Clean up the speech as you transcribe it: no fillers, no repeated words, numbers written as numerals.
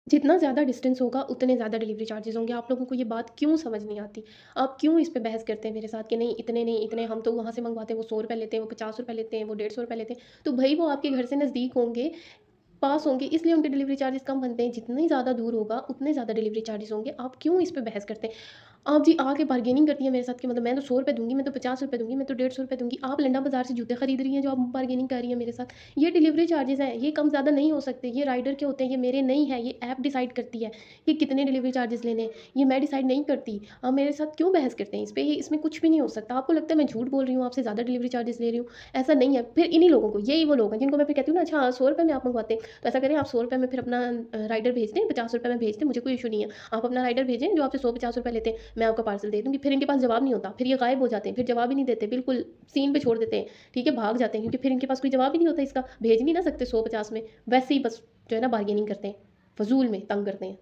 जितना ज़्यादा डिस्टेंस होगा उतने ज़्यादा डिलीवरी चार्जेज़ होंगे। आप लोगों को ये बात क्यों समझ नहीं आती? आप क्यों इस पे बहस करते हैं मेरे साथ कि नहीं इतने, हम तो वहाँ से मँगवाते हैं वो ₹100 लेते हैं, वो ₹50 लेते हैं, वो ₹150 लेते हैं। तो भई वो आपके घर से नज़दीक होंगे, पास होंगे, इसलिए उनके डिलीवरी चार्जेज़ कम बनते हैं। जितनी ज़्यादा दूर होगा उतने ज़्यादा डिलीवरी चार्जेज़ होंगे। आप क्यों इस पे बहस करते हैं? आप जी आके बार्गेनिंग करती हैं मेरे साथ कि मतलब मैं तो ₹100 दूँगी, मैं तो ₹50 दूँगी, मैं तो ₹150 दूँगी। आप लंडा बाज़ार से जूते खरीद रही हैं जो आप बार्गेनिंग कर रही हैं मेरे साथ। ये डिलीवरी चार्जेज़ हैं, ये कम ज़्यादा नहीं हो सकते। ये राइडर के होते हैं, ये मेरे नहीं है। ये ऐप डिसाइड करती है कि कितने डिलीवरी चार्जेज़ लेने हैं। ये मैं डिसाइड नहीं करती। आप मेरे साथ क्यों बहस करते हैं इस पे? ये इसमें कुछ भी नहीं हो सकता। आपको लगता है मैं झूठ बोल रही हूँ, आपसे ज़्यादा डिलीवरी चार्जेज़ ले रही हूँ, ऐसा नहीं है। फिर इन्हीं लोगों को, यही वो लोग हैं जिनको मैं फिर कहती हूँ ना, अच्छा ₹100 में आप मँगवाते हैं, तो ऐसा करें आप ₹100 में फिर अपना राइडर भेज दें, ₹50 में भेज दें, मुझे कोई इश्यू नहीं है। आप अपना राइडर भेजें जो आपसे ₹100-50 लेते हैं, मैं आपका पार्सल दे दूँगी। फिर इनके पास जवाब नहीं होता, फिर ये गायब हो जाते हैं, फिर जवाब ही नहीं देते, बिल्कुल सीन पे छोड़ देते हैं, ठीक है? भाग जाते हैं क्योंकि फिर इनके पास कोई जवाब ही नहीं होता इसका, भेज नहीं ना सकते 100-50 में। वैसे ही बस जो है ना बार्गेनिंग करते हैं, फ़िज़ूल में तंग करते हैं।